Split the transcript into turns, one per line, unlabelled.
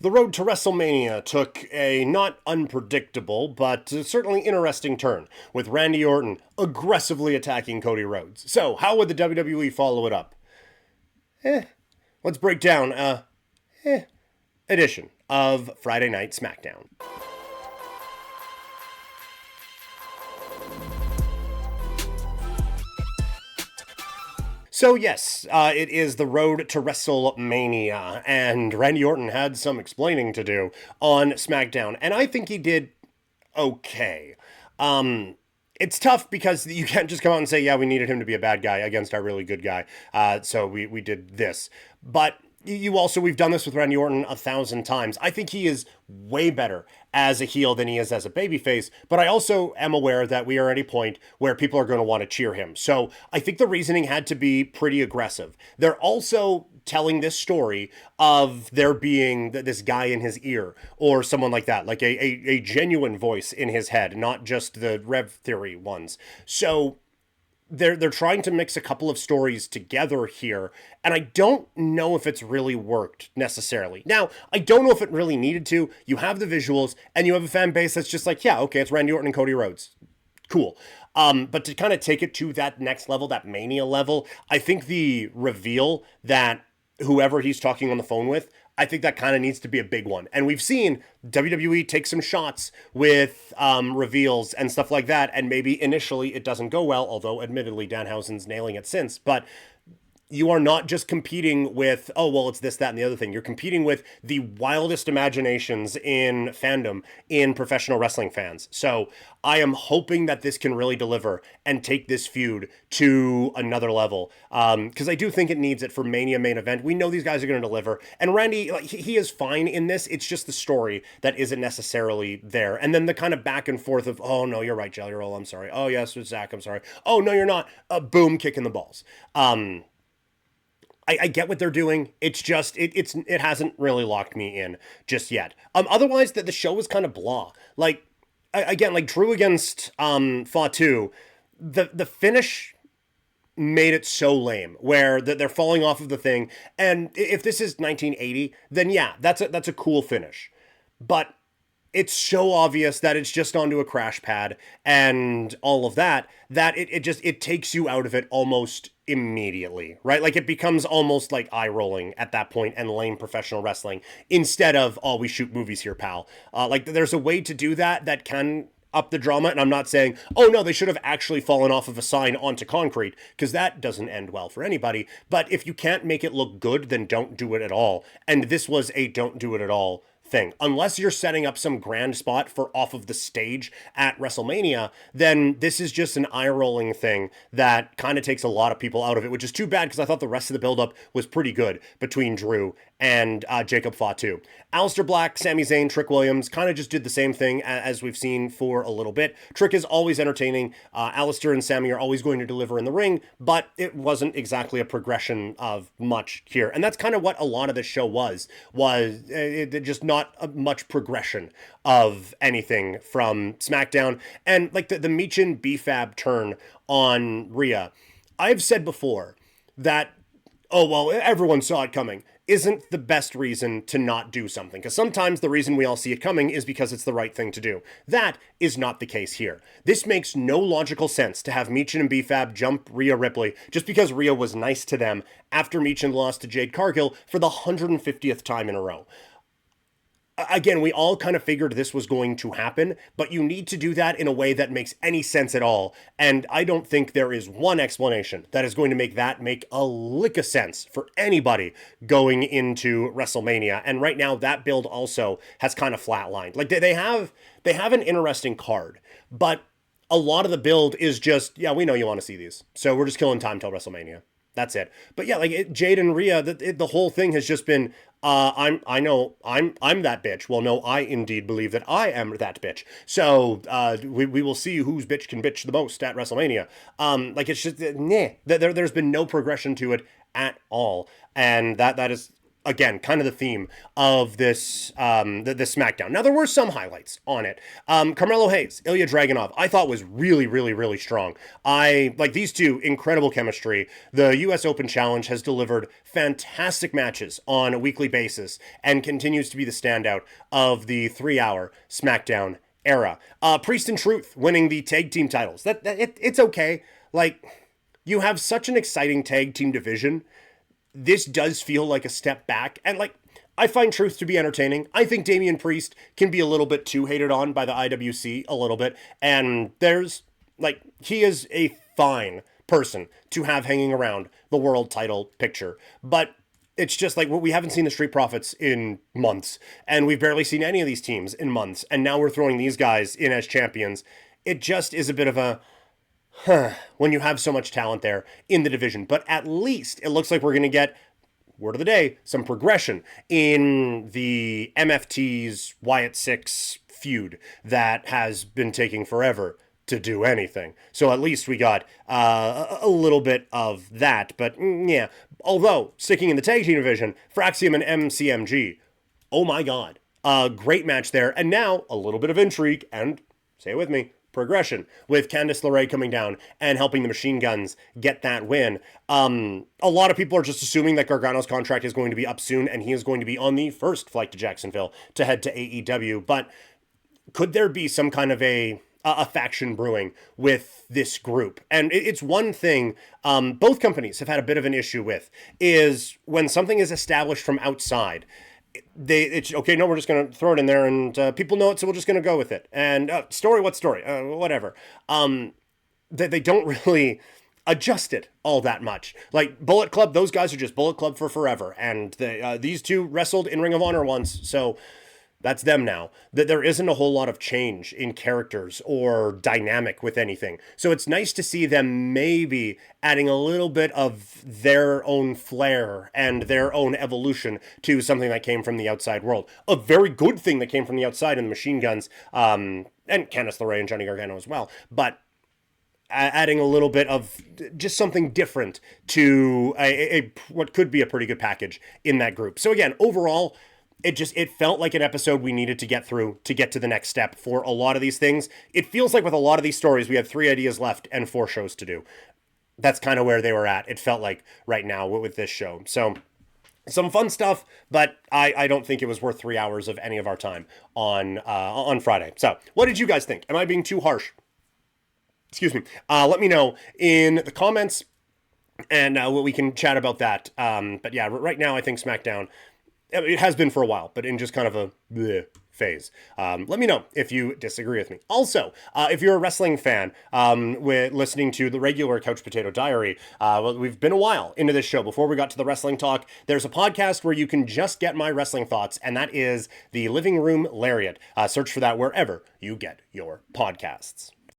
The road to WrestleMania took a not unpredictable, but certainly interesting turn, with Randy Orton aggressively attacking Cody Rhodes. So, how would the WWE follow it up? Let's break down edition of Friday Night SmackDown. So yes, it is the road to WrestleMania, and Randy Orton had some explaining to do on SmackDown, and I think he did okay. It's tough because you can't just come out and say, yeah, we needed him to be a bad guy against our really good guy, so we did this. But we've done this with Randy Orton 1,000 times. I think he is way better as a heel than he is as a babyface, but I also am aware that we are at a point where people are going to want to cheer him. So I think the reasoning had to be pretty aggressive. They're also telling this story of there being this guy in his ear or someone like that, like a genuine voice in his head, not just the Rev Theory ones. So they're trying to mix a couple of stories together here, and I don't know if it's really worked necessarily. Now, I don't know if it really needed to. You have the visuals, and you have a fan base that's just like, yeah, okay, it's Randy Orton and Cody Rhodes. Cool. But to kind of take it to that next level, that Mania level, I think the reveal that whoever he's talking on the phone with, I think that kind of needs to be a big one. And we've seen WWE take some shots with reveals and stuff like that, and maybe initially it doesn't go well, although admittedly Danhausen's nailing it since. But you are not just competing with, oh, well, it's this, that, and the other thing. You're competing with the wildest imaginations in fandom in professional wrestling fans. So I am hoping that this can really deliver and take this feud to another level. Because I do think it needs it for Mania main event. We know these guys are going to deliver. And Randy, like, he is fine in this. It's just the story that isn't necessarily there. And then the kind of back and forth of, oh, no, you're right, Jelly Roll, I'm sorry. Oh, yes, it's Zach, I'm sorry. Oh, no, you're not. Boom, kicking the balls. I get what they're doing. It's just it hasn't really locked me in just yet. Otherwise, the show was kind of blah. Like again, like Drew against Fatu, the finish made it so lame where they're falling off of the thing. And if this is 1980, then yeah, that's a cool finish. But it's so obvious that it's just onto a crash pad and all of that it takes you out of it almost immediately, right? Like it becomes almost like eye rolling at that point and lame professional wrestling instead of, oh, we shoot movies here, pal. Like there's a way to do that can up the drama, and I'm not saying, oh no, they should have actually fallen off of a sign onto concrete, because that doesn't end well for anybody. But if you can't make it look good, then don't do it at all. And this was a don't do it at all thing. Unless you're setting up some grand spot for off of the stage at WrestleMania, then this is just an eye-rolling thing that kind of takes a lot of people out of it, which is too bad because I thought the rest of the build-up was pretty good between Drew and Jacob Fatu. Aleister Black, Sami Zayn, Trick Williams kind of just did the same thing as we've seen for a little bit. Trick is always entertaining. Aleister and Sami are always going to deliver in the ring, but it wasn't exactly a progression of much here. And that's kind of what a lot of this show was just not much progression of anything from SmackDown. And like the Michin B-Fab turn on Rhea, I've said before that, oh, well, everyone saw it coming, isn't the best reason to not do something. Because sometimes the reason we all see it coming is because it's the right thing to do. That is not the case here. This makes no logical sense to have Michin and B-Fab jump Rhea Ripley just because Rhea was nice to them after Michin lost to Jade Cargill for the 150th time in a row. Again, we all kind of figured this was going to happen, but you need to do that in a way that makes any sense at all. And I don't think there is one explanation that is going to make that make a lick of sense for anybody going into WrestleMania. And right now, that build also has kind of flatlined. Like they have an interesting card, but a lot of the build is just, yeah, we know you want to see these, so we're just killing time till WrestleMania. That's it. But yeah, like Jade and Rhea, the whole thing has just been, I'm that bitch. Well, no, I indeed believe that I am that bitch. So we will see whose bitch can bitch the most at WrestleMania. Like it's just there's been no progression to it at all, and that is again, kind of the theme of this the SmackDown. Now, there were some highlights on it. Carmelo Hayes, Ilja Dragunov, I thought was really, really, really strong. I like these two, incredible chemistry. The U.S. Open Challenge has delivered fantastic matches on a weekly basis and continues to be the standout of the 3-hour SmackDown era. Priest and Truth winning the tag team titles. It's okay. Like, you have such an exciting tag team division. This does feel like a step back. And like, I find Truth to be entertaining. I think Damian Priest can be a little bit too hated on by the IWC a little bit. And there's like, he is a fine person to have hanging around the world title picture. But it's just like, well, we haven't seen the Street Profits in months. And we've barely seen any of these teams in months. And now we're throwing these guys in as champions. It just is a bit of a, when you have so much talent there in the division. But at least it looks like we're going to get, word of the day, some progression in the MFT's Wyatt 6 feud that has been taking forever to do anything. So at least we got a little bit of that. But yeah, although sticking in the tag team division, Fraxiom and MCMG, oh my God, a great match there. And now a little bit of intrigue and, say it with me, progression with Candice LeRae coming down and helping the Machine Guns get that win. A lot of people are just assuming that Gargano's contract is going to be up soon and he is going to be on the first flight to Jacksonville to head to AEW. But could there be some kind of a faction brewing with this group? And it's one thing both companies have had a bit of an issue with, is when something is established from outside, it's okay, no, we're just going to throw it in there and people know it, so we're just going to go with it. And story, what story? Whatever. They don't really adjust it all that much. Like Bullet Club, those guys are just Bullet Club for forever. And these two wrestled in Ring of Honor once, so that's them now. That there isn't a whole lot of change in characters or dynamic with anything. So it's nice to see them maybe adding a little bit of their own flair and their own evolution to something that came from the outside world. A very good thing that came from the outside in the Machine Guns, and Candice LeRae and Johnny Gargano as well. But adding a little bit of just something different to a what could be a pretty good package in that group. So again, overall, it felt like an episode we needed to get through to get to the next step for a lot of these things. It feels like with a lot of these stories, we had 3 ideas left and 4 shows to do. That's kind of where they were at. It felt like right now with this show. So some fun stuff, but I don't think it was worth 3 hours of any of our time on Friday. So what did you guys think? Am I being too harsh? Excuse me. Let me know in the comments and we can chat about that. But yeah, right now I think SmackDown, it has been for a while, but in just kind of a bleh phase. Let me know if you disagree with me. Also, if you're a wrestling fan, with listening to the regular Couch Potato Diary, we've been a while into this show. Before we got to the wrestling talk, there's a podcast where you can just get my wrestling thoughts, and that is the Living Room Lariat. Search for that wherever you get your podcasts.